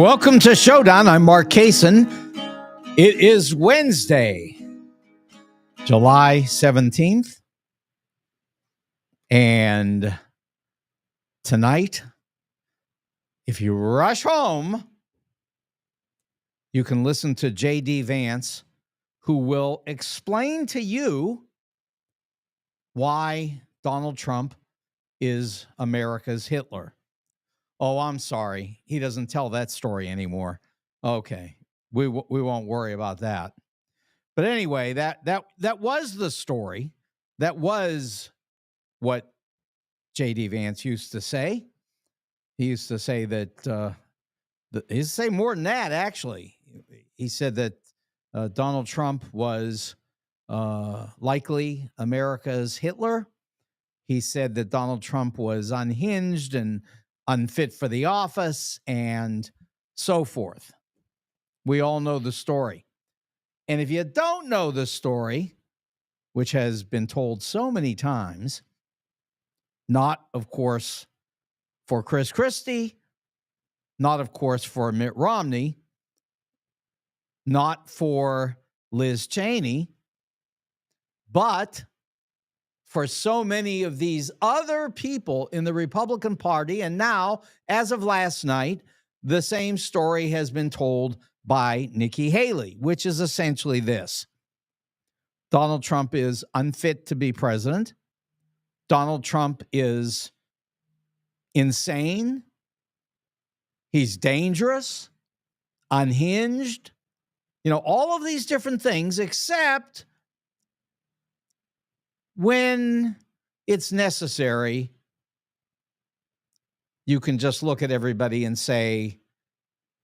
Welcome to Showdown. I'm Mark Kaysen. It is Wednesday, July 17th. And tonight, if you rush home, you can listen to J.D. Vance, who will explain to you why Donald Trump is America's Hitler. Oh, I'm sorry. He doesn't tell that story anymore. Okay. We won't worry about that. But anyway, that was the story. That was what J.D. Vance used to say. He used to say that, he used to say more than that, actually. He said that Donald Trump was likely America's Hitler. He said that Donald Trump was unhinged and unfit for the office and so forth. We all know the story. And if you don't know the story, which has been told so many times, not, of course, for Chris Christie, not, of course, for Mitt Romney, not for Liz Cheney, but for so many of these other people in the Republican Party. And now, as of last night, the same story has been told by Nikki Haley, which is essentially this. Donald Trump is unfit to be president. Donald Trump is insane. He's dangerous, unhinged, all of these different things, except when it's necessary, you can just look at everybody and say,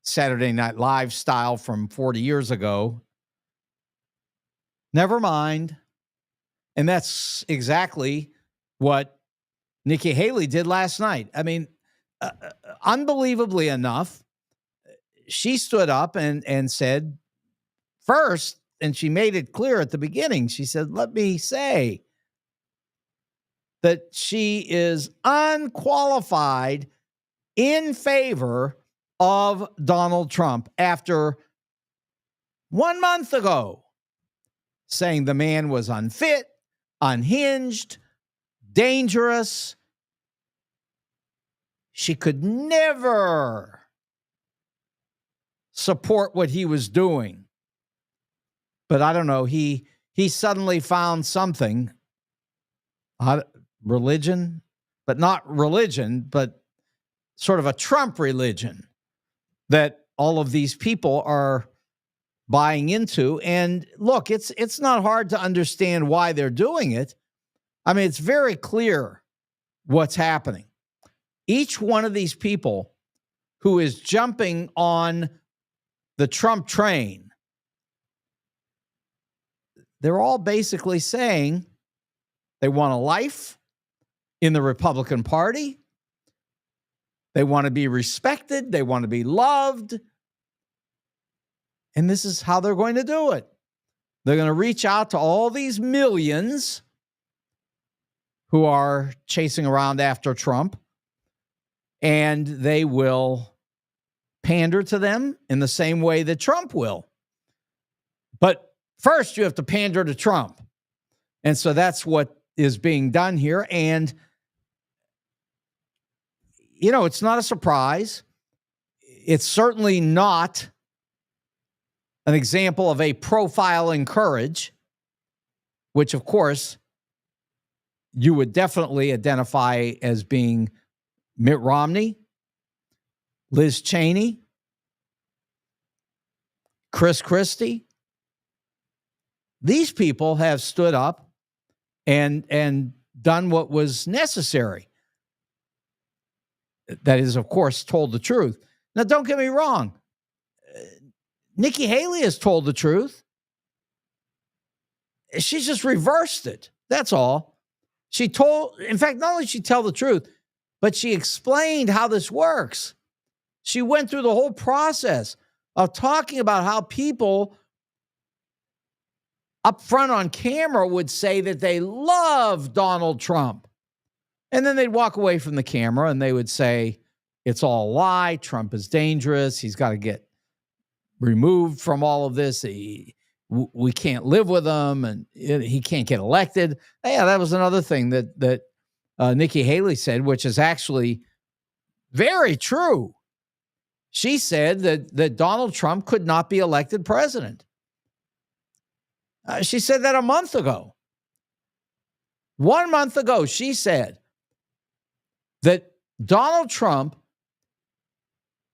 Saturday Night Live style from 40 years ago, never mind. And that's exactly what Nikki Haley did last night. I mean, unbelievably enough, she stood up and said first, and she made it clear at the beginning, she said, let me say that she is unqualified in favor of Donald Trump after 1 month ago saying the man was unfit, unhinged, dangerous. She could never support what he was doing. But I don't know, he suddenly found something, religion, but not religion, but sort of a Trump religion that all of these people are buying into. And look, it's not hard to understand why they're doing it. I mean, it's very clear what's happening. Each one of these people who is jumping on the Trump train, they're all basically saying they want a life in the Republican Party. They want to be respected. They want to be loved. And this is how they're going to do it. They're going to reach out to all these millions who are chasing around after Trump, and they will pander to them in the same way that Trump will. But first, you have to pander to Trump. And so that's what is being done here. And it's not a surprise. It's certainly not an example of a profiling courage, which, of course, you would definitely identify as being Mitt Romney, Liz Cheney, Chris Christie. These people have stood up and done what was necessary. That is, of course, told the truth. Now, don't get me wrong. Nikki Haley has told the truth. She's just reversed it. That's all. In fact, not only did she tell the truth, but she explained how this works. She went through the whole process of talking about how people up front on camera would say that they love Donald Trump. And then they'd walk away from the camera and they would say, it's all a lie. Trump is dangerous. He's got to get removed from all of this. We can't live with him, and he can't get elected. Yeah, that was another thing that Nikki Haley said, which is actually very true. She said that Donald Trump could not be elected president. She said that a month ago. 1 month ago, she said that Donald Trump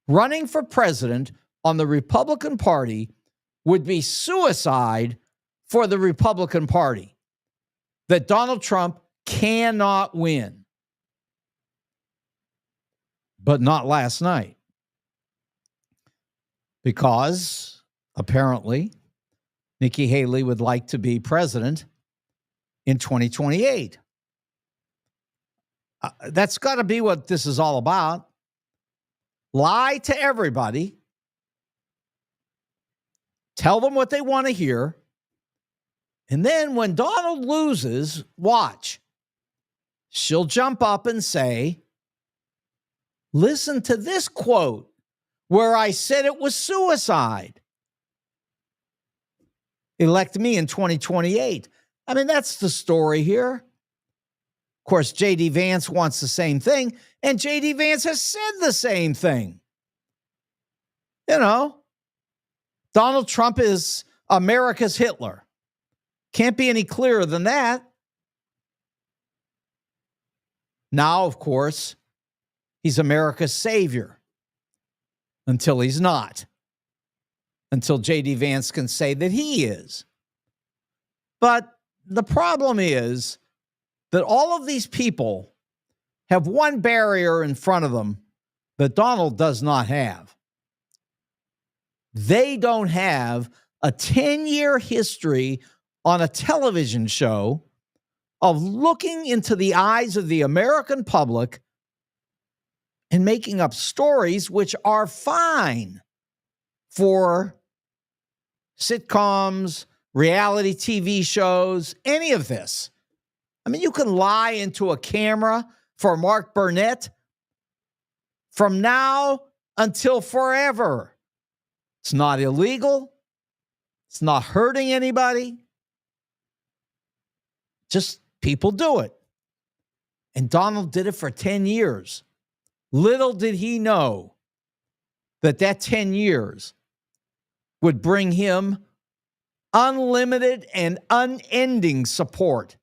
running for president on the Republican Party would be suicide for the Republican Party, that Donald Trump cannot win. But not last night, because apparently Nikki Haley would like to be president in 2028. That's got to be what this is all about. Lie to everybody. Tell them what they want to hear. And then when Donald loses, watch. She'll jump up and say, listen to this quote where I said it was suicide. Elect me in 2028. I mean, that's the story here. Of course, J.D. Vance wants the same thing, and J.D. Vance has said the same thing. You know, Donald Trump is America's Hitler. Can't be any clearer than that. Now, of course, he's America's savior until he's not. Until J.D. Vance can say that he is. But the problem is that all of these people have one barrier in front of them that Donald does not have. They don't have a 10-year history on a television show of looking into the eyes of the American public and making up stories which are fine for sitcoms, reality TV shows, any of this. I mean, you can lie into a camera for Mark Burnett from now until forever. It's not illegal. It's not hurting anybody. Just people do it. And Donald did it for 10 years. Little did he know that 10 years would bring him unlimited and unending support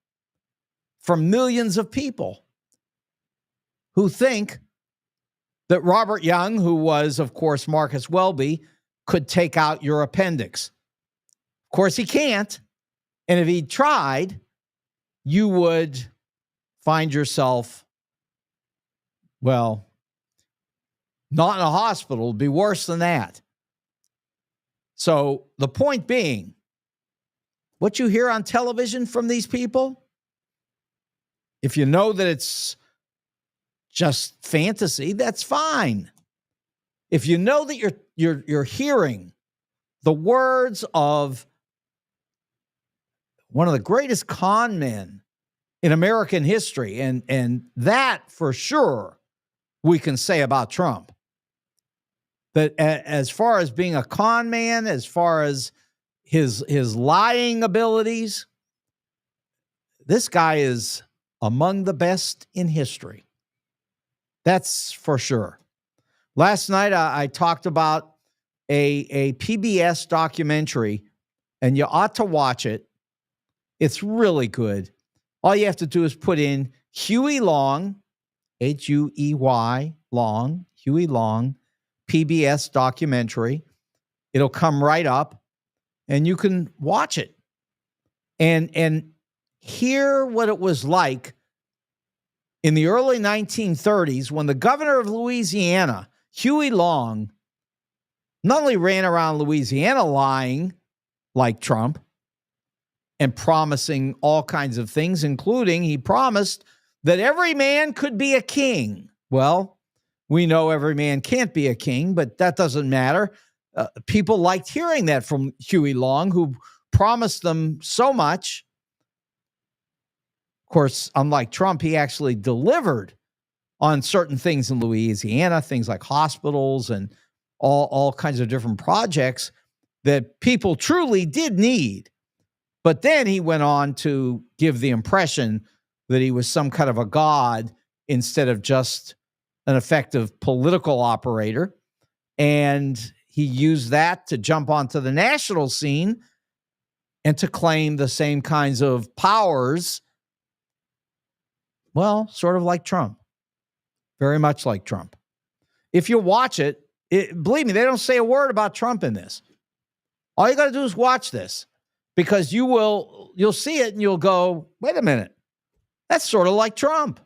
from millions of people who think that Robert Young, who was, of course, Marcus Welby, could take out your appendix. Of course, he can't. And if he tried, you would find yourself, well, not in a hospital. It'd be worse than that. So the point being, what you hear on television from these people, if you know that it's just fantasy, that's fine. If you know that you're hearing the words of one of the greatest con men in American history, and that for sure we can say about Trump, that as far as being a con man, as far as his lying abilities, this guy is among the best in history. That's for sure. Last night, I talked about a PBS documentary, and you ought to watch it. It's really good. All you have to do is put in Huey Long, Huey Long, Huey Long, PBS documentary. It'll come right up, and you can watch it and hear what it was like in the early 1930s when the governor of Louisiana, Huey Long, not only ran around Louisiana lying like Trump and promising all kinds of things, including he promised that every man could be a king. Well, we know every man can't be a king, but that doesn't matter. People liked hearing that from Huey Long, who promised them so much. Of course, unlike Trump, he actually delivered on certain things in Louisiana, things like hospitals and all kinds of different projects that people truly did need. But then he went on to give the impression that he was some kind of a god instead of just an effective political operator. And he used that to jump onto the national scene and to claim the same kinds of powers. Well, sort of like Trump, very much like Trump. If you watch it, believe me, they don't say a word about Trump in this. All you got to do is watch this, because you'll see it and you'll go, wait a minute, that's sort of like Trump.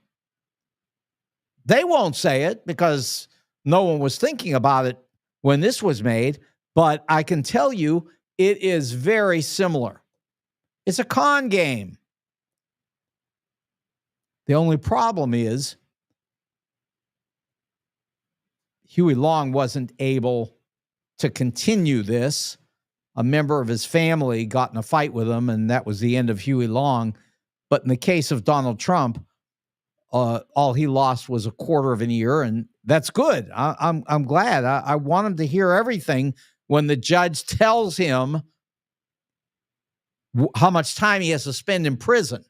They won't say it because no one was thinking about it when this was made, but I can tell you it is very similar. It's a con game. The only problem is Huey Long wasn't able to continue this. A member of his family got in a fight with him, and that was the end of Huey Long. But in the case of Donald Trump, all he lost was a quarter of an ear, and that's good. I'm glad. I want him to hear everything when the judge tells him how much time he has to spend in prison.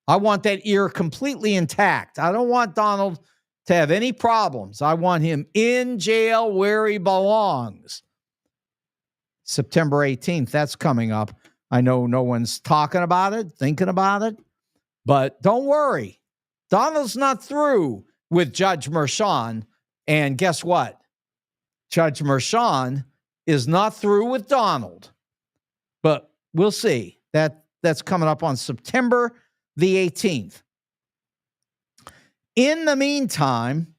I want that ear completely intact. I don't want Donald to have any problems. I want him in jail where he belongs. September 18th, that's coming up. I know no one's talking about it, thinking about it, but don't worry. Donald's not through with Judge Merchan, and guess what? Judge Merchan is not through with Donald, but we'll see. That's coming up on September the 18th. In the meantime,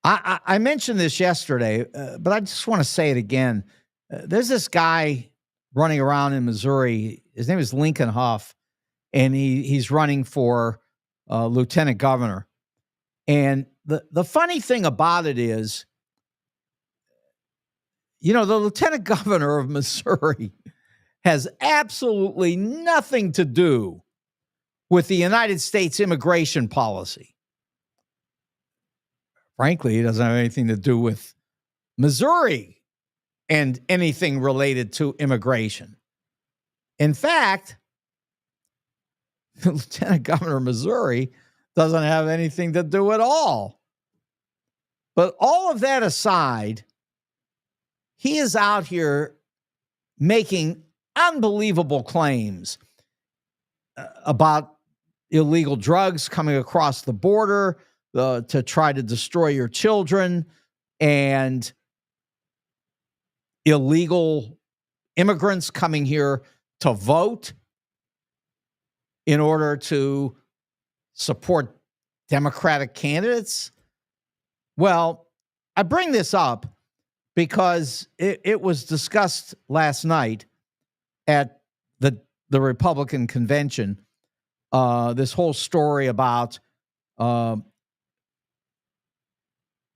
I mentioned this yesterday, but I just want to say it again. There's this guy running around in Missouri. His name is Lincoln Huff, and he's running for lieutenant governor. And the funny thing about it is, the lieutenant governor of Missouri has absolutely nothing to do with the United States immigration policy. Frankly, he doesn't have anything to do with Missouri and anything related to immigration. In fact, the lieutenant governor of Missouri doesn't have anything to do at all. But all of that aside, he is out here making unbelievable claims about illegal drugs coming across the border to try to destroy your children, and illegal immigrants coming here to vote in order to support Democratic candidates. Well, I bring this up because it was discussed last night at the Republican convention, this whole story about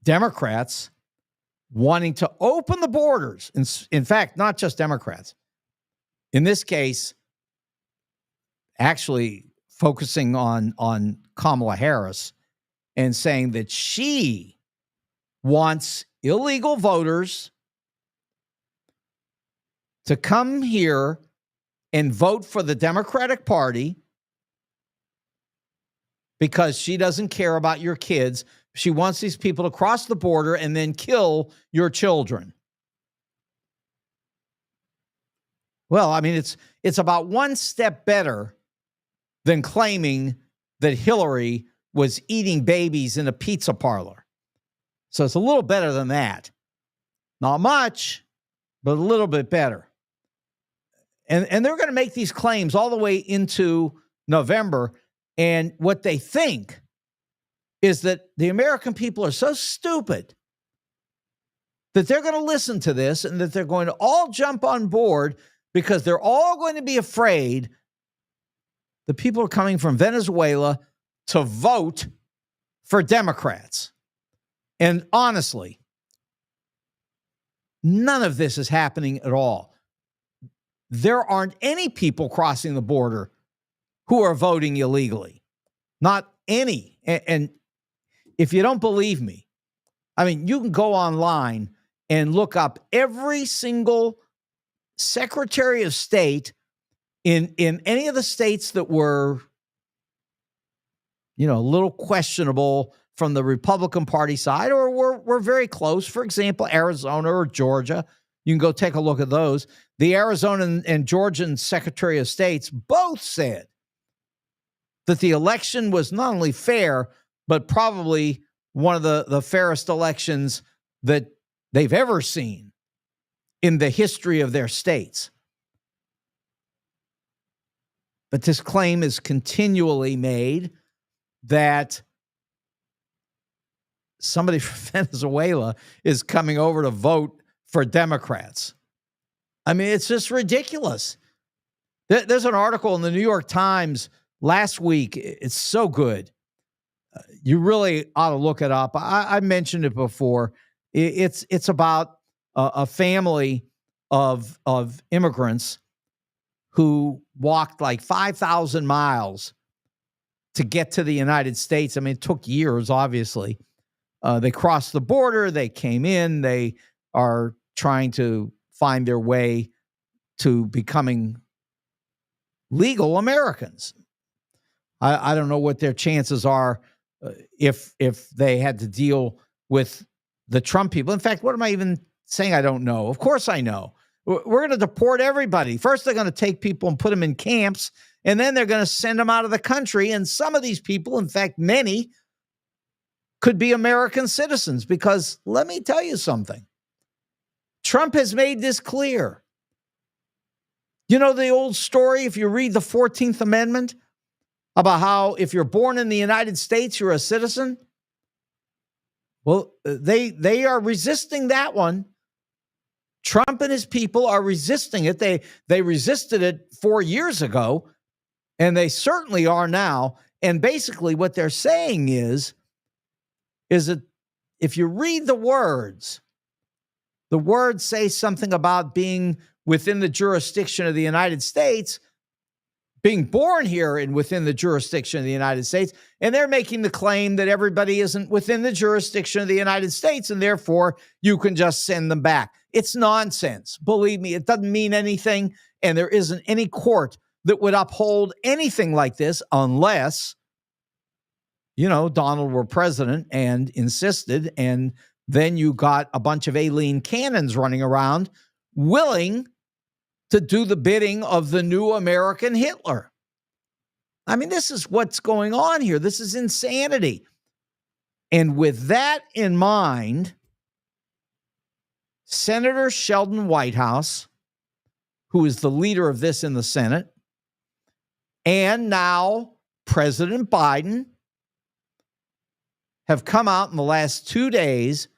Democrats wanting to open the borders. In fact, not just Democrats. In this case, actually focusing on Kamala Harris and saying that she wants illegal voters to come here and vote for the Democratic Party because she doesn't care about your kids. She wants these people to cross the border and then kill your children. Well, I mean, it's about one step better than claiming that Hillary was eating babies in a pizza parlor. So it's a little better than that. Not much, but a little bit better. And they're going to make these claims all the way into November. And what they think is that the American people are so stupid that they're going to listen to this and that they're going to all jump on board because they're all going to be afraid the people are coming from Venezuela to vote for Democrats. And honestly, none of this is happening at all. There aren't any people crossing the border who are voting illegally. Not any, and if you don't believe me, I mean, you can go online and look up every single Secretary of State in any of the states that were, a little questionable from the Republican Party side, or were very close. For example, Arizona or Georgia. You can go take a look at those. The Arizona and Georgian Secretary of States both said that the election was not only fair, but probably one of the fairest elections that they've ever seen in the history of their states. But this claim is continually made that somebody from Venezuela is coming over to vote for Democrats. I mean, it's just ridiculous. There's an article in the New York Times last week. It's so good. You really ought to look it up. I mentioned it before. It's about a family of immigrants who walked like 5,000 miles to get to the United States. I mean, it took years, obviously. They crossed the border. They came in. They are trying to find their way to becoming legal Americans. I don't know what their chances are if they had to deal with the Trump people. In fact, what am I even saying? I don't know. Of course I know. We're going to deport everybody. First, they're going to take people and put them in camps, and then they're going to send them out of the country. And some of these people, in fact, many, could be American citizens, because let me tell you something. Trump has made this clear. You know the old story, if you read the 14th Amendment, about how if you're born in the United States, you're a citizen? Well, they are resisting that one. Trump and his people are resisting it. They resisted it 4 years ago, and they certainly are now. And basically what they're saying is that if you read the words say something about being within the jurisdiction of the United States, being born here and within the jurisdiction of the United States, and they're making the claim that everybody isn't within the jurisdiction of the United States, and therefore you can just send them back. It's nonsense. Believe me, it doesn't mean anything, and there isn't any court that would uphold anything like this unless, Donald were president and insisted, and then you got a bunch of alien cannons running around willing to do the bidding of the new American Hitler. I mean, this is what's going on here. This is insanity. And with that in mind, Senator Sheldon Whitehouse, who is the leader of this in the Senate, and now President Biden, have come out in the last 2 days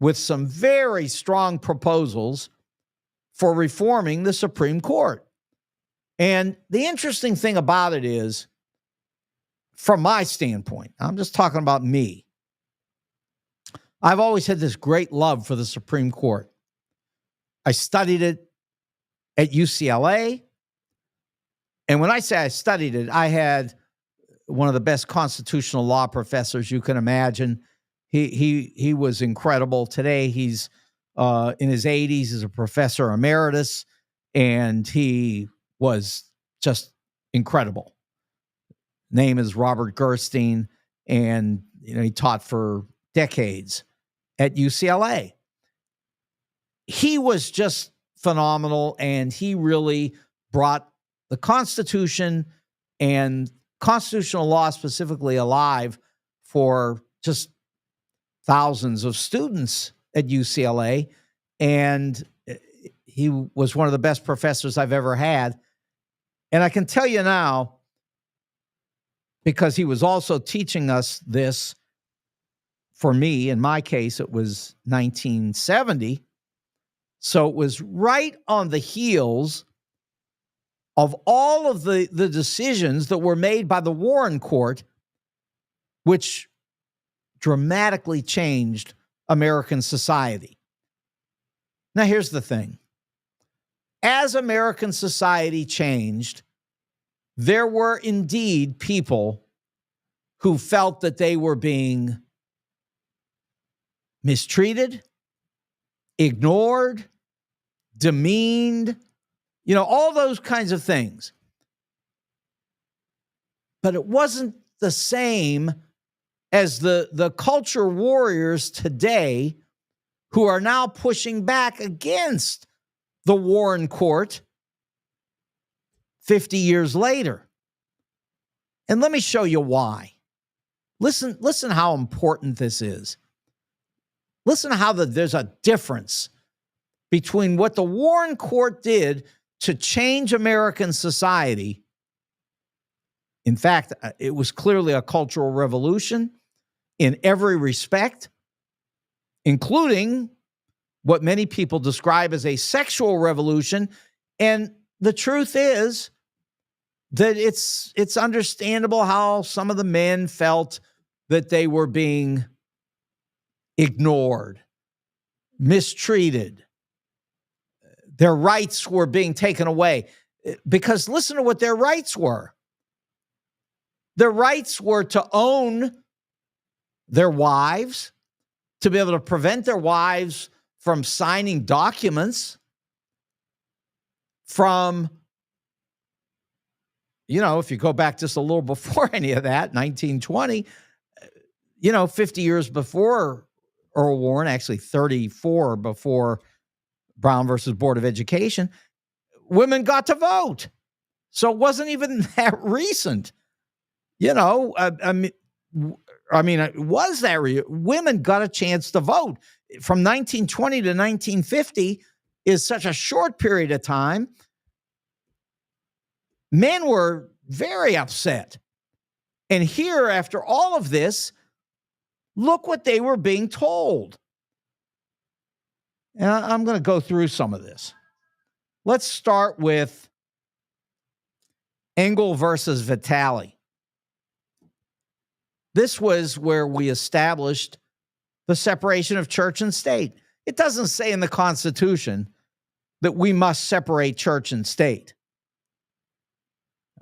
with some very strong proposals for reforming the Supreme Court. And the interesting thing about it is, from my standpoint, I'm just talking about me, I've always had this great love for the Supreme Court. I studied it at UCLA. And when I say I studied it, I had one of the best constitutional law professors you can imagine. He was incredible. Today, he's in his 80s. He's a professor emeritus, and he was just incredible. Name is Robert Gerstein, and he taught for decades at UCLA. He was just phenomenal, and he really brought the Constitution and constitutional law specifically alive for just thousands of students at UCLA. And he was one of the best professors I've ever had. And I can tell you now, because he was also teaching us this, for me, in my case, it was 1970. So it was right on the heels of all of the decisions that were made by the Warren Court, which dramatically changed American society. Now, here's the thing. As American society changed, there were indeed people who felt that they were being mistreated, ignored, demeaned, all those kinds of things. But it wasn't the same as the culture warriors today who are now pushing back against the Warren Court 50 years later. And let me show you why. Listen how important this is. Listen how there's a difference between what the Warren Court did to change American society. In fact, it was clearly a cultural revolution in every respect, including what many people describe as a sexual revolution. And the truth is that it's understandable how some of the men felt that they were being ignored, mistreated. Their rights were being taken away. Because listen to what their rights were. Their rights were to own their wives, to be able to prevent their wives from signing documents, from, if you go back just a little before any of that, 1920, 50 years before Earl Warren, actually 34 before Brown versus Board of Education, women got to vote. So it wasn't even that recent. It was that women got a chance to vote. From 1920 to 1950 is such a short period of time. Men were very upset. And here, after all of this, look what they were being told. And I'm going to go through some of this. Let's start with Engel versus Vitale. This was where we established the separation of church and state. It doesn't say in the Constitution that we must separate church and state.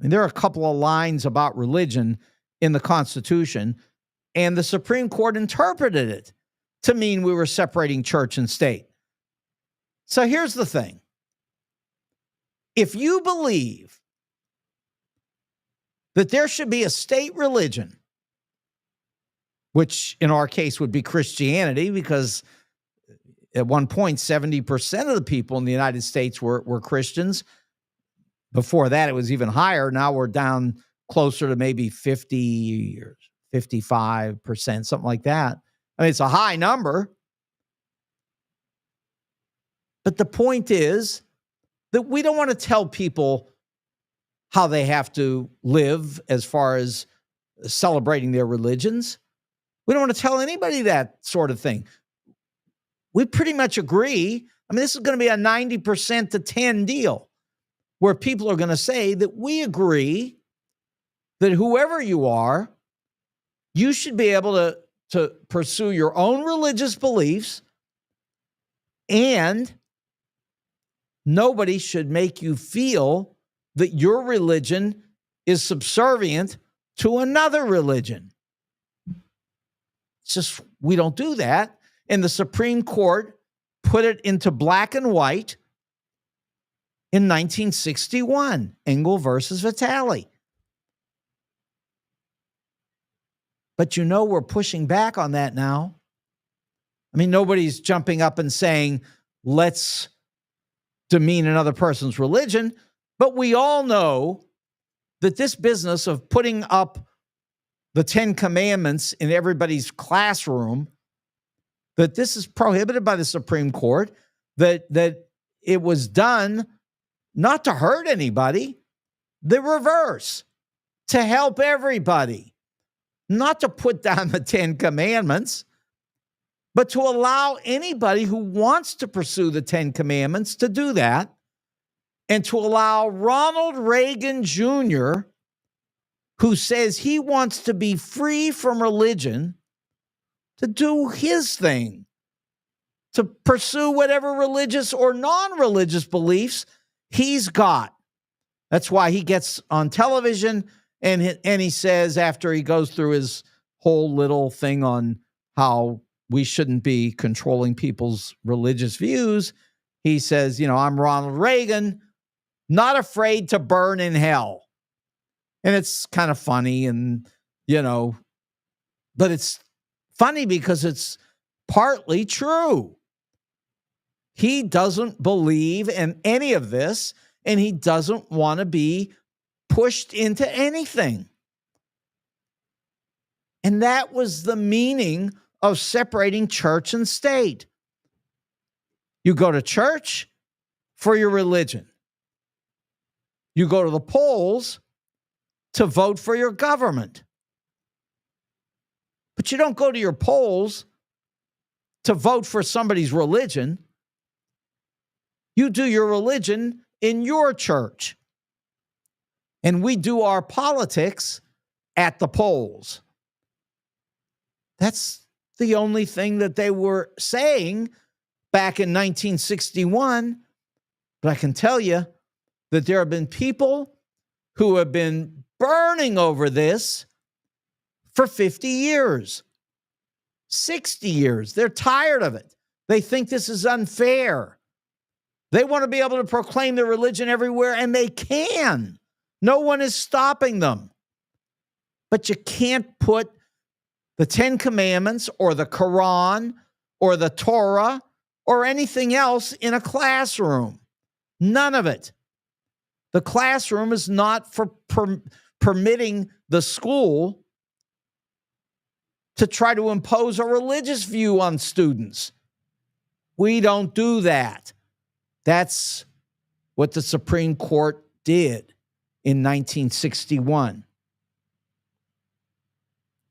There are a couple of lines about religion in the Constitution, and the Supreme Court interpreted it to mean we were separating church and state. So here's the thing. If you believe that there should be a state religion, which in our case would be Christianity, because at one point, 70% of the people in the United States were Christians. Before that, it was even higher. Now we're down closer to maybe 50 or 55%, something like that. It's a high number. But the point is that we don't want to tell people how they have to live as far as celebrating their religions. We don't want to tell anybody that sort of thing. We pretty much agree. This is going to be a 90% to 10 deal where people are going to say that we agree that whoever you are, you should be able to pursue your own religious beliefs, and nobody should make you feel that your religion is subservient to another religion. It's just, we don't do that. And the Supreme Court put it into black and white in 1961, Engel versus Vitale. But we're pushing back on that now. Nobody's jumping up and saying, let's demean another person's religion. But we all know that this business of putting up the 10 Commandments in everybody's classroom, that this is prohibited by the Supreme Court, that it was done not to hurt anybody, the reverse, to help everybody, not to put down the 10 Commandments, but to allow anybody who wants to pursue the 10 Commandments to do that, and to allow Ronald Reagan Jr., who says he wants to be free from religion, to do his thing, to pursue whatever religious or non-religious beliefs he's got. That's why he gets on television And he says, after he goes through his whole little thing on how we shouldn't be controlling people's religious views, he says, I'm Ronald Reagan, not afraid to burn in hell. And it's kind of funny, and, but it's funny because it's partly true. He doesn't believe in any of this, and he doesn't want to be pushed into anything. And that was the meaning of separating church and state. You go to church for your religion. You go to the polls to vote for your government. But you don't go to your polls to vote for somebody's religion. You do your religion in your church. And we do our politics at the polls. That's the only thing that they were saying back in 1961. But I can tell you that there have been people who have been burning over this for 50 years, 60 years. They're tired of it. They think this is unfair. They want to be able to proclaim their religion everywhere, and they can. No one is stopping them. But you can't put the Ten Commandments or the Quran or the Torah or anything else in a classroom. None of it. The classroom is not for permitting the school to try to impose a religious view on students. We don't do that. That's what the Supreme Court did in 1961.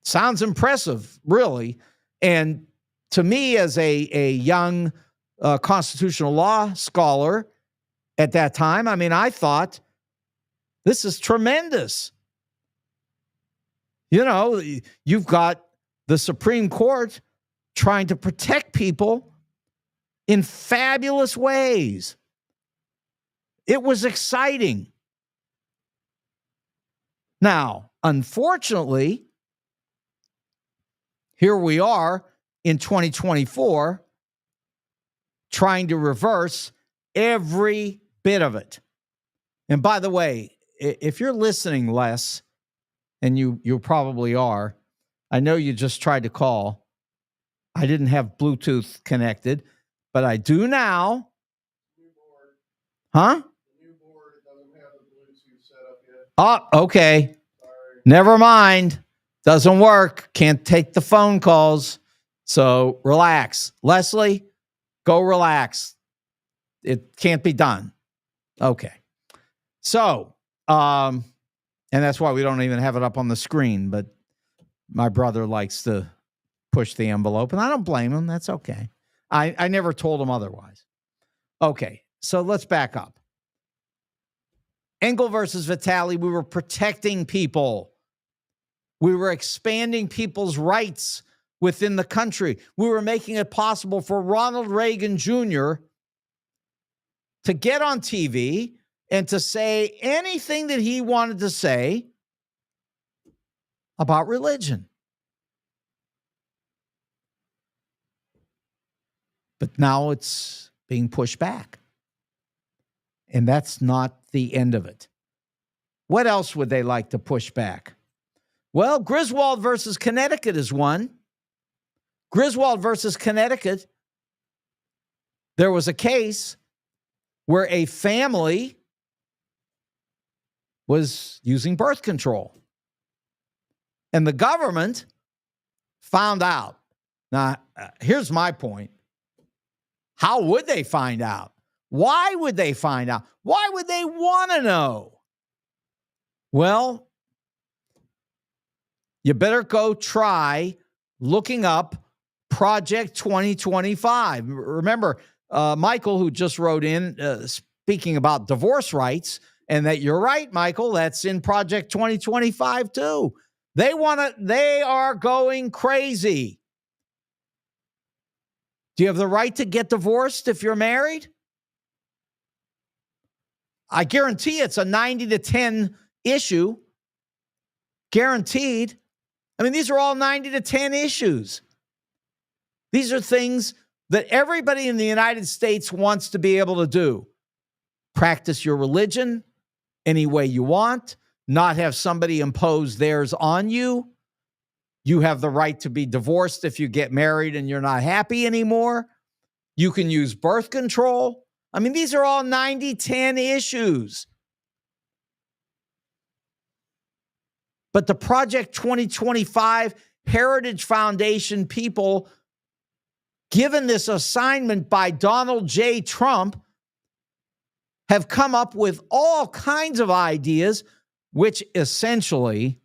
Sounds impressive, really. And to me, as a young constitutional law scholar at that time, I thought, this is tremendous. You've got the Supreme Court trying to protect people in fabulous ways. It was exciting. Now, unfortunately, here we are in 2024 trying to reverse every bit of it. And by the way, if you're listening, Les, and you probably are, I know you just tried to call. I didn't have Bluetooth connected, but I do now. Huh? The new board doesn't have the Bluetooth set up yet. Oh, okay. Sorry. Never mind. Doesn't work. Can't take the phone calls. So relax. Leslie, go relax. It can't be done. Okay. So, and that's why we don't even have it up on the screen, but my brother likes to push the envelope, and I don't blame him. That's okay. I never told him otherwise. Okay, so let's back up. Engel versus Vitale, we were protecting people. We were expanding people's rights within the country. We were making it possible for Ronald Reagan Jr. to get on TV and to say anything that he wanted to say about religion. But now it's being pushed back. And that's not the end of it. What else would they like to push back? Well, Griswold versus Connecticut is one. Griswold versus Connecticut, there was a case where a family was using birth control. And the government found out. Now, here's my point. How would they find out? Why would they find out? Why would they want to know? Well, you better go try looking up Project 2025. Remember, Michael, who just wrote in, speaking about divorce rights, and that you're right, Michael, that's in Project 2025 too. They are going crazy. Do you have the right to get divorced if you're married? I guarantee it's a 90-10 issue guaranteed. I mean, these are all 90 to 10 issues. These are things that everybody in the United States wants to be able to do. Practice your religion any way you want, not have somebody impose theirs on you. You have the right to be divorced if you get married and you're not happy anymore. You can use birth control. I mean, these are all 90-10 issues. But the Project 2025 Heritage Foundation people, given this assignment by Donald J. Trump, have come up with all kinds of ideas which essentially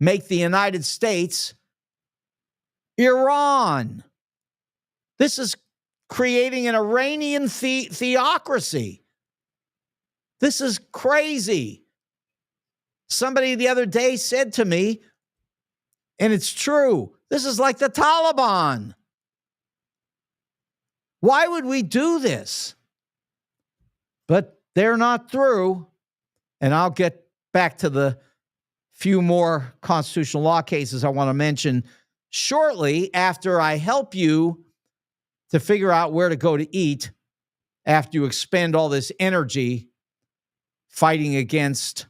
make the United States Iran. This is creating an Iranian theocracy. This is crazy. Somebody the other day said to me, and it's true, this is like the Taliban. Why would we do this? But they're not through. And I'll get back to the few more constitutional law cases I want to mention shortly after I help you to figure out where to go to eat after you expend all this energy fighting against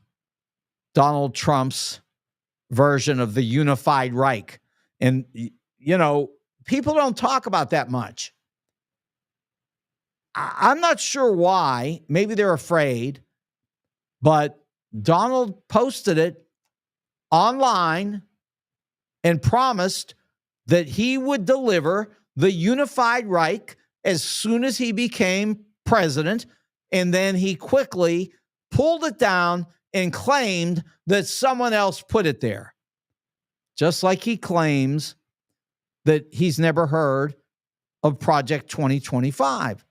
Donald Trump's version of the unified Reich. And, you know, people don't talk about that much. I'm not sure why. Maybe they're afraid. But Donald posted it online and promised that he would deliver the unified Reich as soon as he became president. And then he quickly pulled it down and claimed that someone else put it there. Just like he claims that he's never heard of Project 2025.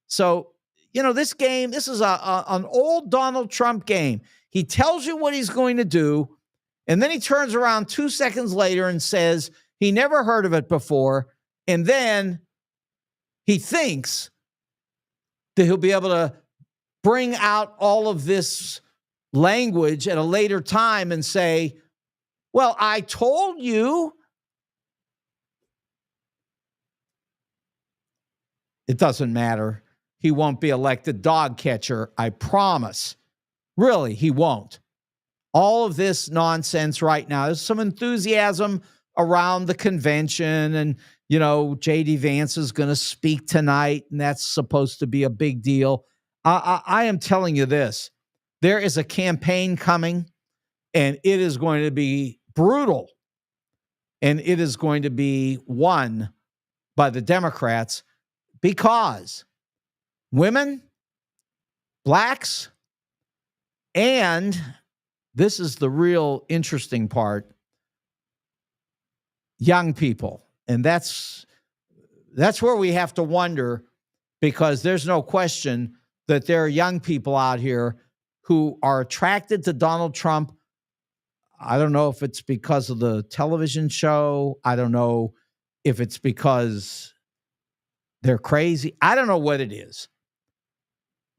So, you know, this game, this is an old Donald Trump game. He tells you what he's going to do, and then he turns around 2 seconds later and says he never heard of it before, and then he thinks that he'll be able to bring out all of this language at a later time and say, well, I told you. It doesn't matter. He won't be elected dog catcher, I promise. Really, he won't. All of this nonsense right now, there's some enthusiasm around the convention, and, you know, J.D. Vance is going to speak tonight, and that's supposed to be a big deal. I am telling you this. There is a campaign coming, and it is going to be brutal, and it is going to be won by the Democrats because women, blacks, and this is the real interesting part, young people. And that's where we have to wonder, because there's no question that there are young people out here who are attracted to Donald Trump. I don't know if it's because of the television show. I don't know if it's because they're crazy. I don't know what it is.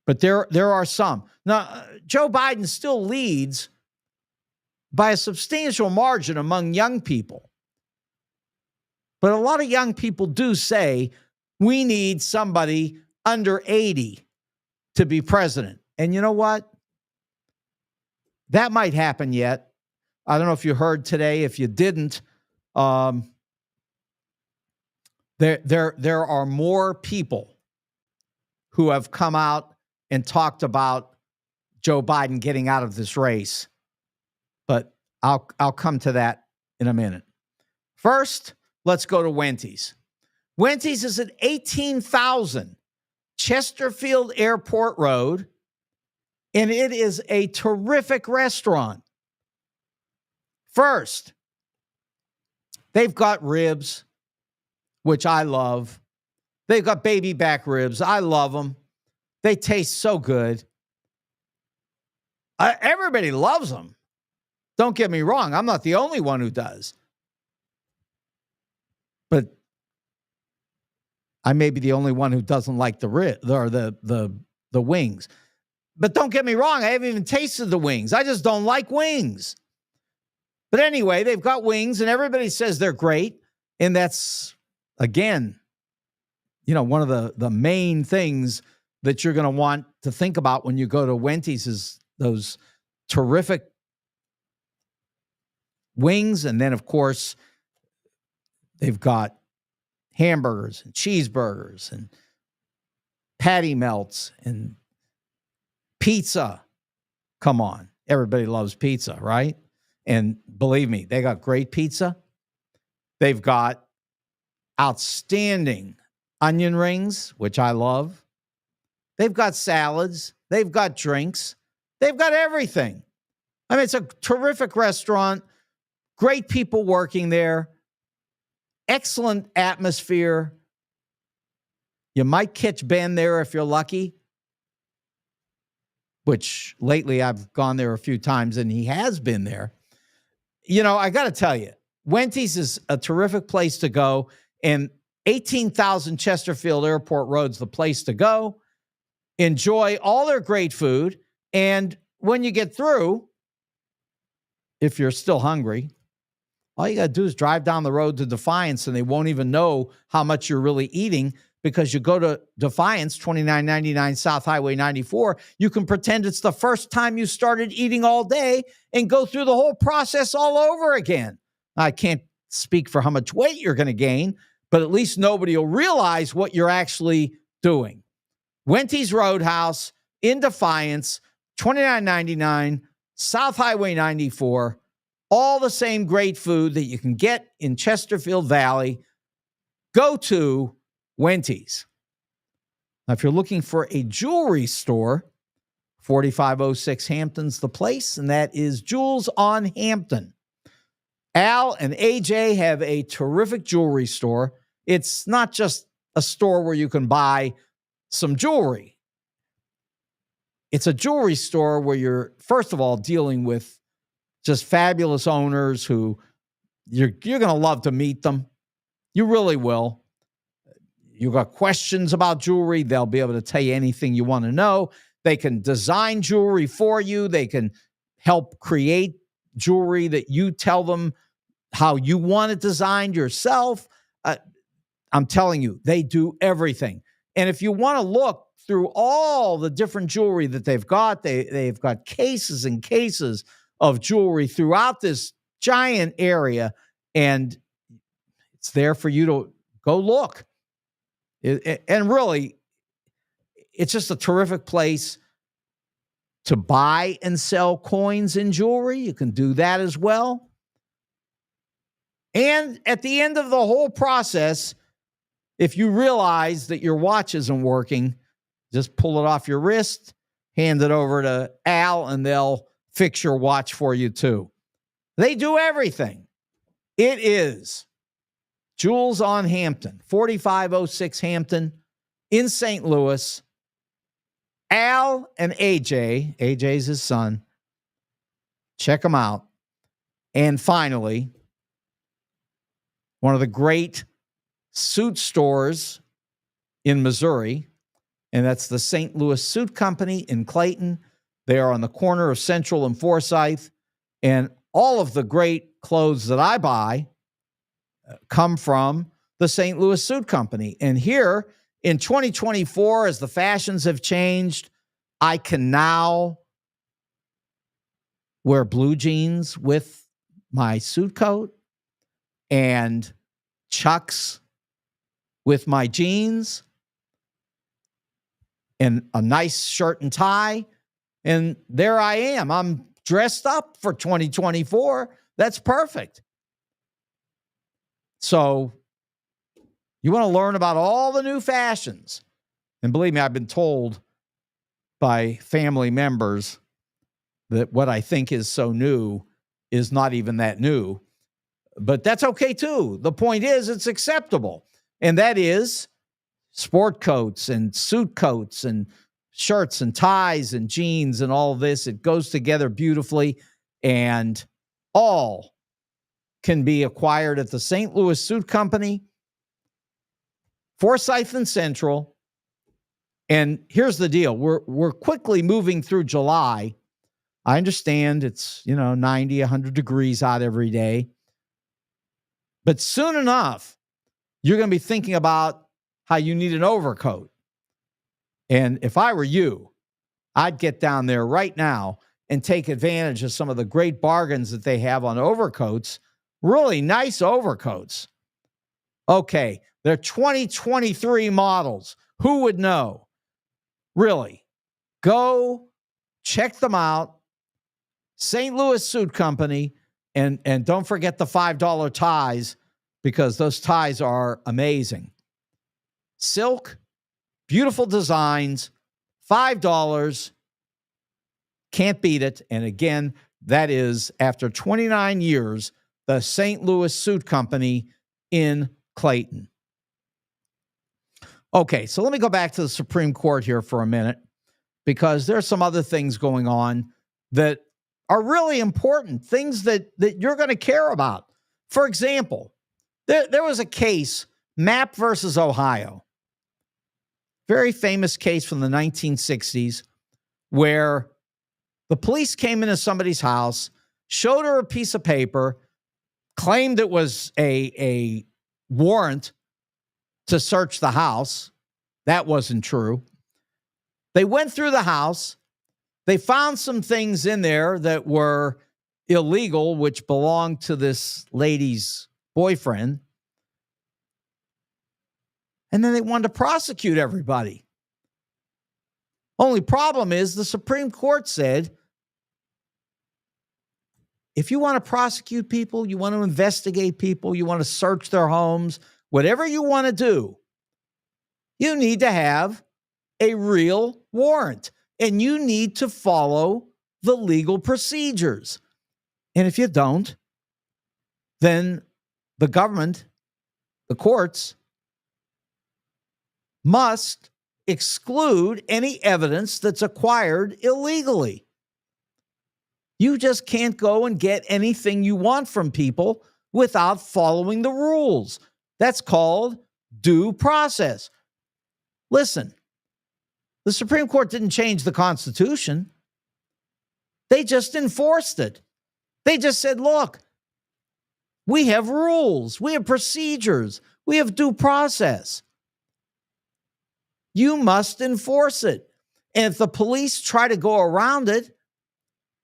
But there are some. Now, Joe Biden still leads by a substantial margin among young people. But a lot of young people do say, we need somebody under 80 to be president. And you know what? That might happen yet. I don't know if you heard today. If you didn't, there are more people who have come out and talked about Joe Biden getting out of this race. But I'll come to that in a minute. First, let's go to Wendy's. Wendy's is at 18,000 Chesterfield Airport Road, and it is a terrific restaurant. First, they've got ribs, which I love. They've got baby back ribs. I love them. They taste so good. Everybody loves them. Don't get me wrong. I'm not the only one who does. But I may be the only one who doesn't like the rib or the wings. But don't get me wrong. I haven't even tasted the wings. I just don't like wings. But anyway, they've got wings, and everybody says they're great. And that's, again, one of the main things that you're going to want to think about when you go to Wendy's is those terrific wings. And then, of course, they've got hamburgers and cheeseburgers and patty melts and pizza. Come on. Everybody loves pizza, right? And believe me, they got great pizza. They've got outstanding onion rings, which I love. They've got salads. They've got drinks. They've got everything. I mean, it's a terrific restaurant. Great people working there. Excellent atmosphere. You might catch Ben there if you're lucky, which lately I've gone there a few times and he has been there. I got to tell you, Wendy's is a terrific place to go, and 18,000 Chesterfield Airport Road's the place to go. Enjoy all their great food, and when you get through, if you're still hungry, all you got to do is drive down the road to Defiance, and they won't even know how much you're really eating because you go to Defiance, 2999 South Highway 94. You can pretend it's the first time you started eating all day and go through the whole process all over again. I can't speak for how much weight you're going to gain, but at least nobody will realize what you're actually doing. Wendy's Roadhouse in Defiance, 2999 South Highway 94. All the same great food that you can get in Chesterfield Valley. Go to Wendy's. Now, if you're looking for a jewelry store, 4506 Hampton's the place, and that is Jewels on Hampton. Al and AJ have a terrific jewelry store. It's not just a store where you can buy some jewelry. It's a jewelry store where you're, first of all, dealing with just fabulous owners who you're going to love to meet them. You really will. You got questions about jewelry, they'll be able to tell you anything you want to know. They can design jewelry for you. They can help create jewelry that you tell them how you want it designed yourself. I'm telling you, they do everything. And if you want to look through all the different jewelry that they've got, they've got cases and cases of jewelry throughout this giant area, and it's there for you to go look. And really, it's just a terrific place to buy and sell coins and jewelry. You can do that as well. And at the end of the whole process, if you realize that your watch isn't working, just pull it off your wrist, hand it over to Al, and they'll fix your watch for you too. They do everything. It is Jewels on Hampton, 4506 Hampton in St. Louis. Al and AJ's his son. Check them out. And finally, one of the great suit stores in Missouri, and that's the St. Louis Suit Company in Clayton. They are on the corner of Central and Forsyth, and all of the great clothes that I buy come from the St. Louis Suit Company. And here in 2024, as the fashions have changed, I can now wear blue jeans with my suit coat and Chucks with my jeans and a nice shirt and tie. And there I am. I'm dressed up for 2024. That's perfect. So you want to learn about all the new fashions. And believe me, I've been told by family members that what I think is so new is not even that new. But that's okay too. The point is it's acceptable. And that is sport coats and suit coats and shirts and ties and jeans and all this. It goes together beautifully, and all can be acquired at the St. Louis Suit Company, Forsyth and Central. And here's the deal. We're quickly moving through July. I understand it's, 90, 100 degrees out every day. But soon enough, you're going to be thinking about how you need an overcoat. And if I were you, I'd get down there right now and take advantage of some of the great bargains that they have on overcoats. Really nice overcoats. Okay, they're 2023 models. Who would know? Really. Go check them out. St. Louis Suit Company. And don't forget the $5 ties, because those ties are amazing. Silk, beautiful designs, $5. Can't beat it. And again, that is after 29 years, the St. Louis Suit Company in Clayton. Okay, so let me go back to the Supreme Court here for a minute, because there's some other things going on that are really important, things that you're going to care about. For example, there was a case, Mapp versus Ohio, very famous case from the 1960s, where the police came into somebody's house, showed her a piece of paper, claimed it was a warrant to search the house. That wasn't true. They went through the house. They found some things in there that were illegal, which belonged to this lady's boyfriend. And then they wanted to prosecute everybody. Only problem is the Supreme Court said, if you want to prosecute people, you want to investigate people, you want to search their homes, whatever you want to do, you need to have a real warrant, and you need to follow the legal procedures. And if you don't, then the government, the courts, must exclude any evidence that's acquired illegally. You just can't go and get anything you want from people without following the rules. That's called due process. Listen, the Supreme Court didn't change the Constitution. They just enforced it. They just said, look, we have rules, we have procedures, we have due process. You must enforce it. And if the police try to go around it,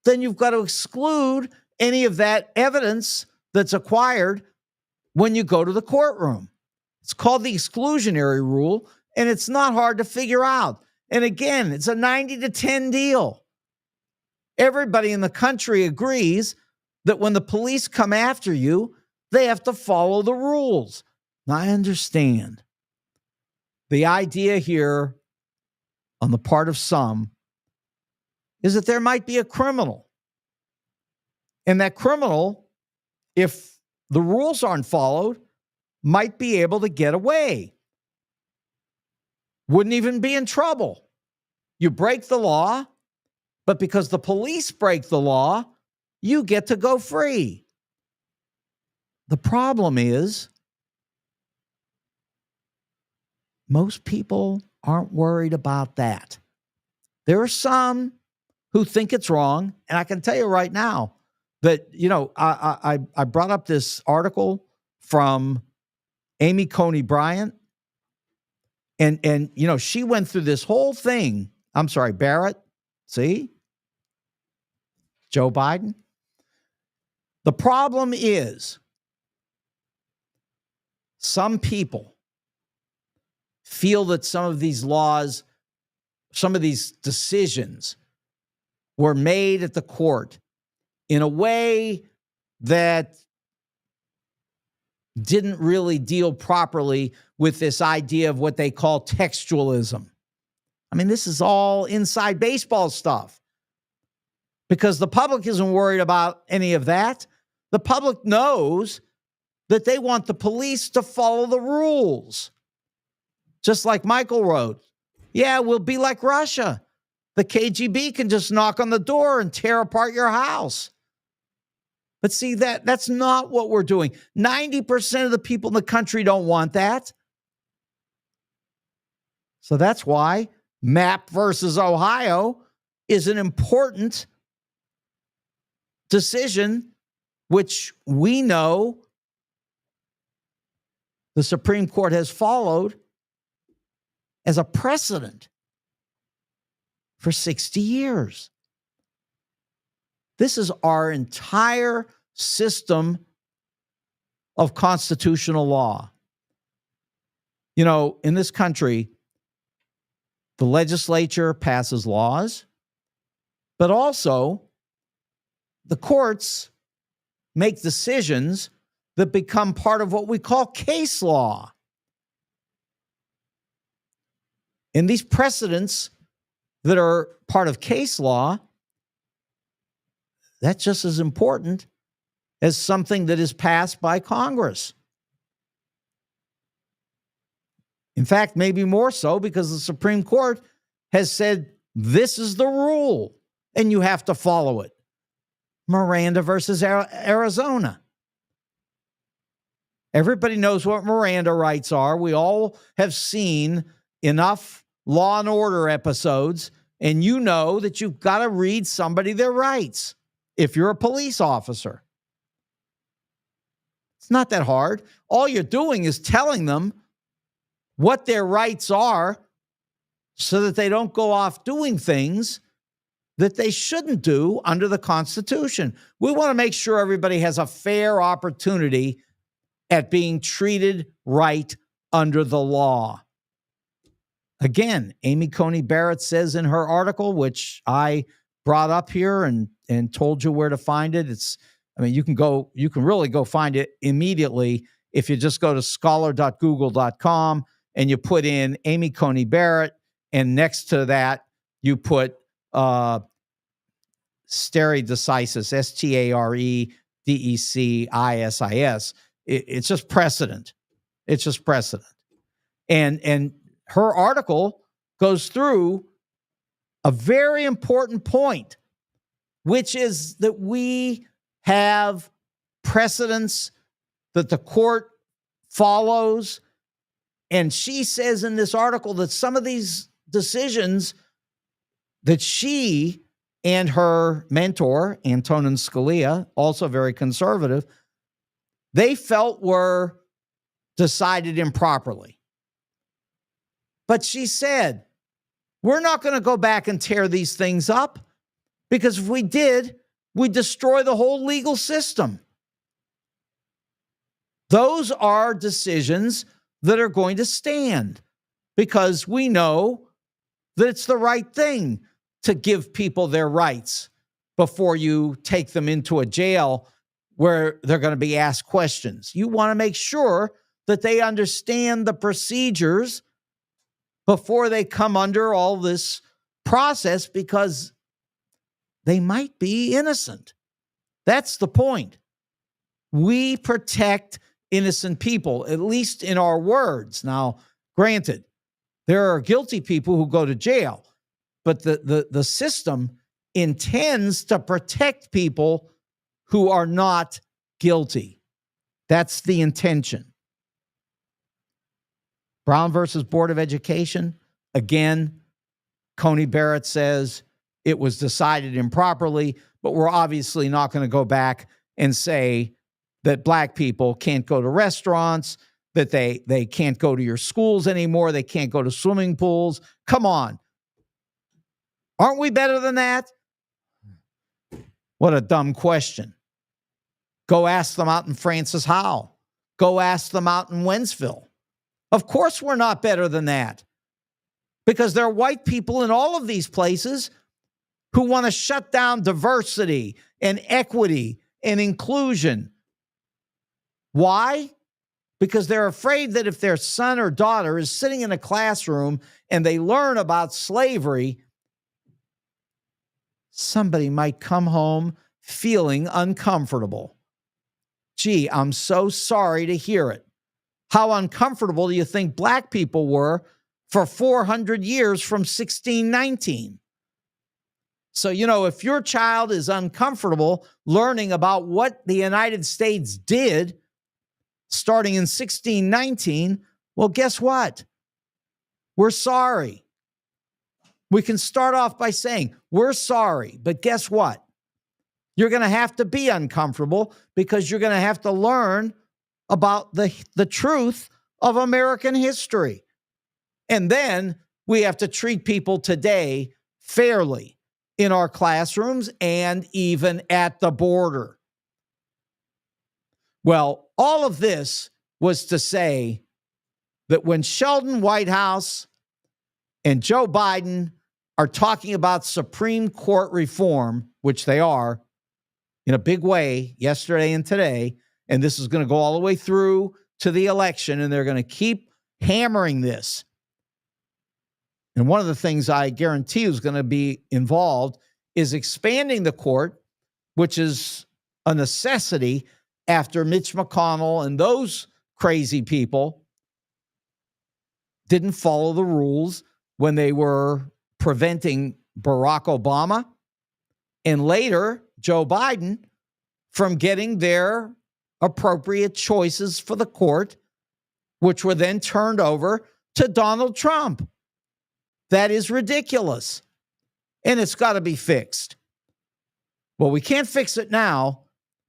then you've got to exclude any of that evidence that's acquired when you go to the courtroom. It's called the exclusionary rule, and it's not hard to figure out. And again, it's a 90-10 deal. Everybody in the country agrees that when the police come after you, they have to follow the rules. Now, I understand. The idea here on the part of some is that there might be a criminal. And that criminal, if the rules aren't followed, might be able to get away. Wouldn't even be in trouble. You break the law, but because the police break the law, you get to go free. The problem is, most people aren't worried about that. There are some who think it's wrong, and I can tell you right now that, I brought up this article from Amy Coney Bryant, and she went through this whole thing. I'm sorry, Barrett. See? Joe Biden. The problem is some people feel that some of these laws, some of these decisions were made at the court in a way that didn't really deal properly with this idea of what they call textualism. I mean, this is all inside baseball stuff, because the public isn't worried about any of that. The public knows that they want the police to follow the rules. Just like Michael wrote, yeah, we'll be like Russia. The KGB can just knock on the door and tear apart your house. But see, that's not what we're doing. 90% of the people in the country don't want that. So that's why Mapp versus Ohio is an important decision, which we know the Supreme Court has followed as a precedent for 60 years. This is our entire system of constitutional law. You know, in this country, the legislature passes laws, but also the courts make decisions that become part of what we call case law. And these precedents that are part of case law, that's just as important as something that is passed by Congress. In fact, maybe more so, because the Supreme Court has said this is the rule and you have to follow it. Miranda versus Arizona. Everybody knows what Miranda rights are. We all have seen enough Law and Order episodes, and you know that you've got to read somebody their rights if you're a police officer. It's not that hard. All you're doing is telling them what their rights are so that they don't go off doing things that they shouldn't do under the Constitution. We want to make sure everybody has a fair opportunity at being treated right under the law. Again, Amy Coney Barrett says in her article, which I brought up here and told you where to find it. You can really go find it immediately if you just go to scholar.google.com and you put in Amy Coney Barrett, and next to that you put stare decisis, STAREDECISIS. It's just precedent. It's just precedent. And her article goes through a very important point, which is that we have precedents that the court follows. And she says in this article that some of these decisions that she and her mentor, Antonin Scalia, also very conservative, they felt were decided improperly. But she said, we're not going to go back and tear these things up, because if we did, we'd destroy the whole legal system. Those are decisions that are going to stand because we know that it's the right thing to give people their rights before you take them into a jail where they're going to be asked questions. You want to make sure that they understand the procedures before they come under all this process, because they might be innocent. That's the point. We protect innocent people, at least in our words. Now, granted, there are guilty people who go to jail, but the system intends to protect people who are not guilty. That's the intention. Brown versus Board of Education. Again, Coney Barrett says it was decided improperly, but we're obviously not going to go back and say that black people can't go to restaurants, that they can't go to your schools anymore, they can't go to swimming pools. Come on. Aren't we better than that? What a dumb question. Go ask them out in Francis Howell. Go ask them out in Wentzville. Of course we're not better than that, because there are white people in all of these places who want to shut down diversity and equity and inclusion. Why? Because they're afraid that if their son or daughter is sitting in a classroom and they learn about slavery, somebody might come home feeling uncomfortable. Gee, I'm so sorry to hear it. How uncomfortable do you think black people were for 400 years from 1619? So, if your child is uncomfortable learning about what the United States did starting in 1619, well, guess what? We're sorry. We can start off by saying, we're sorry, but guess what? You're going to have to be uncomfortable because you're going to have to learn about the truth of American history. And then we have to treat people today fairly in our classrooms and even at the border. Well, all of this was to say that when Sheldon Whitehouse and Joe Biden are talking about Supreme Court reform, which they are in a big way yesterday and today, and this is going to go all the way through to the election, and they're going to keep hammering this. And one of the things I guarantee is going to be involved is expanding the court, which is a necessity after Mitch McConnell and those crazy people didn't follow the rules when they were preventing Barack Obama and later Joe Biden from getting their appropriate choices for the court, which were then turned over to Donald Trump. That is ridiculous. And it's got to be fixed. Well, we can't fix it now,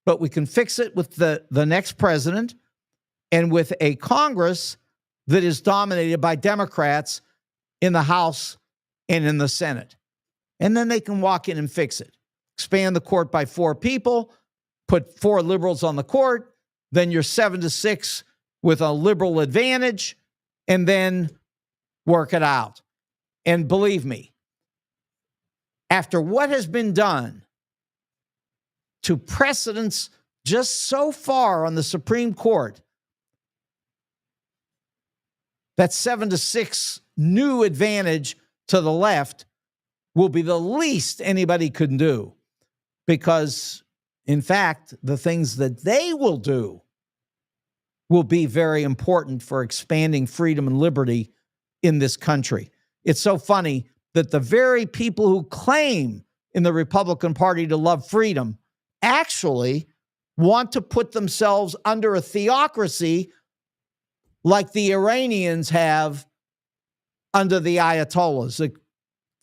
but we can fix it with the next president and with a Congress that is dominated by Democrats in the House and in the Senate. And then they can walk in and fix it. Expand the court by 4 people, put 4 liberals on the court, then you're 7-6 with a liberal advantage, and then work it out. And believe me, after what has been done to precedents just so far on the Supreme Court, that 7-6 new advantage to the left will be the least anybody could do. Because, in fact, the things that they will do will be very important for expanding freedom and liberty in this country. It's so funny that the very people who claim in the Republican Party to love freedom actually want to put themselves under a theocracy like the Iranians have under the Ayatollahs. Of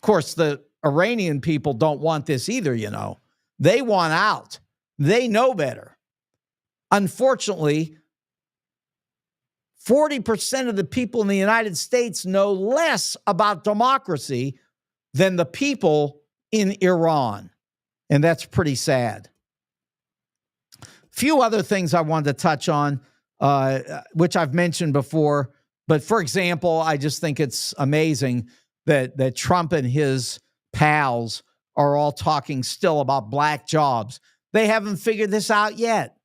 course, the Iranian people don't want this either, you know. They want out. They know better. Unfortunately, 40% of the people in the United States know less about democracy than the people in Iran. And that's pretty sad. Few other things I wanted to touch on, which I've mentioned before. But for example, I just think it's amazing that Trump and his pals are all talking still about black jobs. They haven't figured this out yet.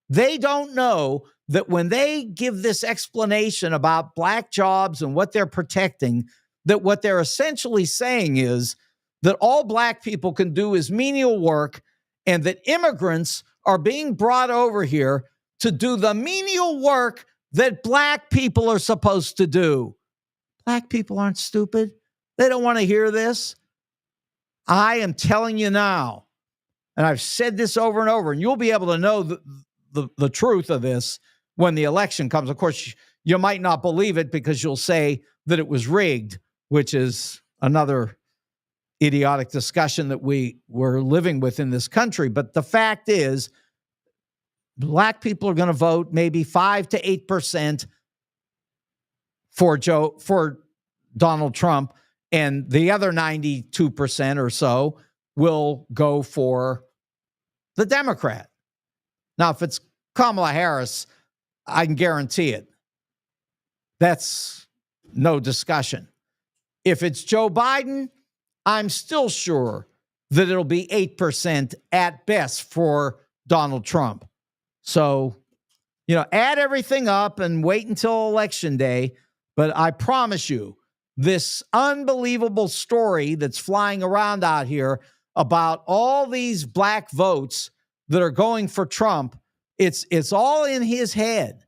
They don't know that when they give this explanation about black jobs and what they're protecting, that what they're essentially saying is that all black people can do is menial work and that immigrants are being brought over here to do the menial work that black people are supposed to do. Black people aren't stupid. They don't want to hear this. I am telling you now, and I've said this over and over, and you'll be able to know the truth of this when the election comes. Of course, you might not believe it because you'll say that it was rigged, which is another idiotic discussion that we're living with in this country. But the fact is, black people are going to vote maybe 5 to 8% for Donald Trump, and the other 92% or so will go for the Democrat. Now, if it's Kamala Harris, I can guarantee it. That's no discussion. If it's Joe Biden, I'm still sure that it'll be 8% at best for Donald Trump. So, add everything up and wait until Election Day. But I promise you, this unbelievable story that's flying around out here about all these black votes that are going for Trump, it's all in his head.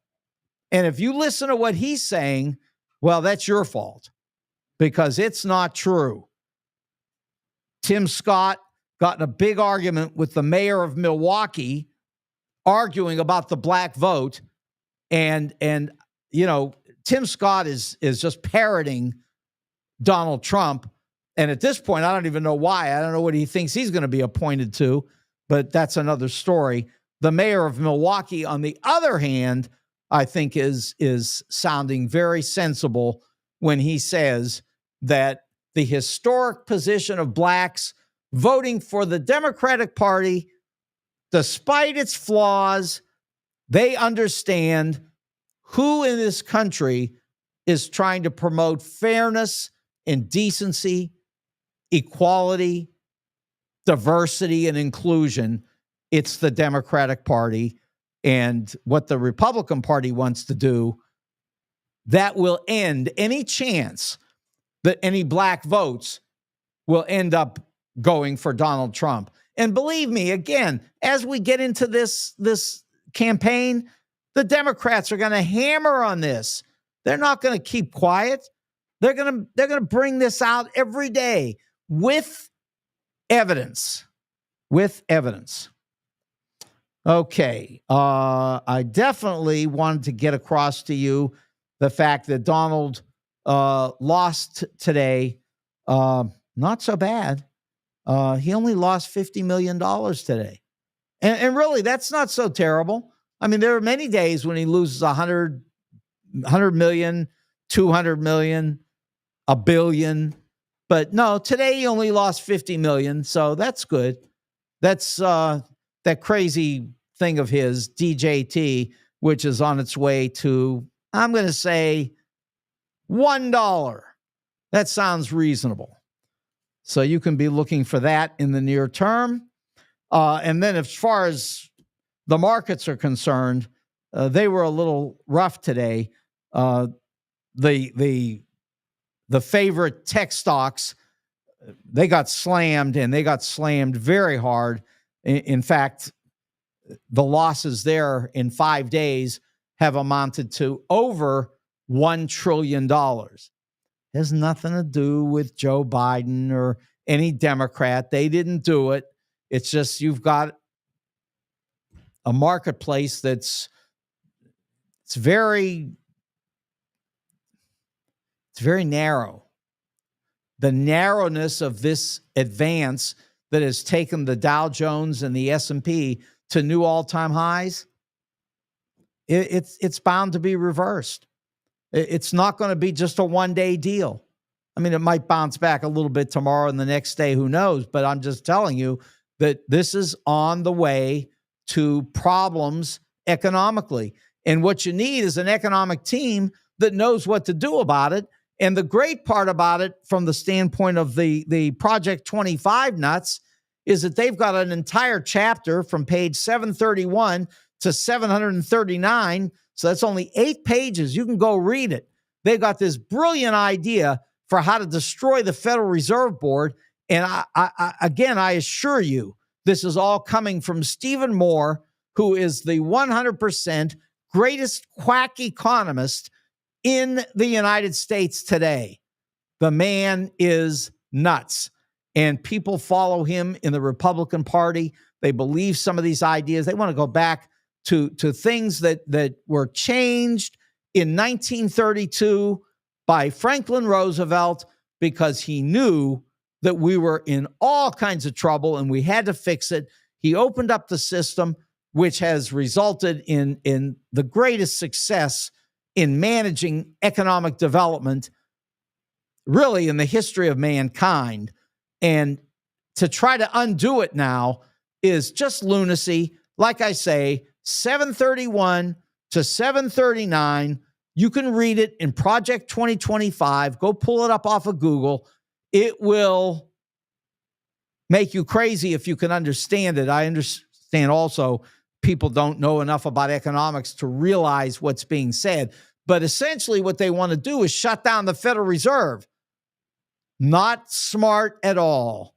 And if you listen to what he's saying, well, that's your fault because it's not true. Tim Scott got in a big argument with the mayor of Milwaukee, arguing about the black vote. And Tim Scott is just parroting Donald Trump. And at this point, I don't even know why. I don't know what he thinks he's going to be appointed to. but that's another story. The mayor of Milwaukee, on the other hand, I think is sounding very sensible when he says that the historic position of blacks voting for the Democratic Party, despite its flaws, they understand who in this country is trying to promote fairness and decency, equality, diversity, and inclusion. It's the Democratic Party. And what the Republican Party wants to do, that will end any chance that any black votes will end up going for Donald Trump. And believe me, again, as we get into this campaign, the Democrats are going to hammer on this. They're not going to keep quiet. They're going to bring this out every day with evidence. With evidence. Okay. I definitely wanted to get across to you the fact that Donald lost today. Not so bad. He only lost $50 million today. And really, that's not so terrible. I mean, there are many days when he loses 100 million, 200 million, a billion. But no, today he only lost 50 million. So that's good. That's that crazy thing of his, DJT, which is on its way to, I'm going to say, $1. That sounds reasonable. So you can be looking for that in the near term. And then as far as the markets are concerned, they were a little rough today. The favorite tech stocks, they got slammed, and they got slammed very hard. In fact, the losses there in 5 days have amounted to over $1 trillion. Has nothing to do with Joe Biden or any Democrat. They didn't do it. It's just you've got a marketplace it's very narrow. The narrowness of this advance that has taken the Dow Jones and the S&P to new all-time highs, it's bound to be reversed. It's not going to be just a one-day deal. I mean, it might bounce back a little bit tomorrow and the next day, who knows? But I'm just telling you that this is on the way to problems economically. And what you need is an economic team that knows what to do about it. And the great part about it, from the standpoint of the Project 25 nuts, is that they've got an entire chapter from page 731 to 739. So that's only 8 pages. You can go read it. They've got this brilliant idea for how to destroy the Federal Reserve Board. And I assure you, this is all coming from Stephen Moore, who is the 100% greatest quack economist in the United States today. The man is nuts. And people follow him in the Republican Party. They believe some of these ideas. They want to go back to things that were changed in 1932 by Franklin Roosevelt, because he knew that we were in all kinds of trouble and we had to fix it. He opened up the system, which has resulted in the greatest success in managing economic development, really, in the history of mankind. And to try to undo it now is just lunacy. Like I say, 731 to 739. You can read it in Project 2025. Go pull it up off of Google. It will make you crazy if you can understand it. I understand also people don't know enough about economics to realize what's being said. But essentially what they want to do is shut down the Federal Reserve. Not smart at all.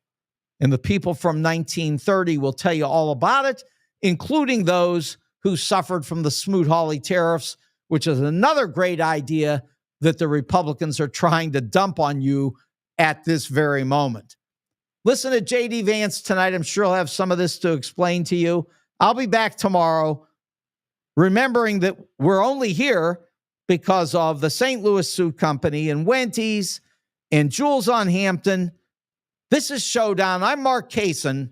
And the people from 1930 will tell you all about it, including those who suffered from the Smoot-Hawley tariffs, which is another great idea that the Republicans are trying to dump on you at this very moment. Listen to J.D. Vance tonight. I'm sure he'll have some of this to explain to you. I'll be back tomorrow, remembering that we're only here because of the St. Louis Suit Company and Wendy's and Jules on Hampton. This is Showdown. I'm Mark Kaysen.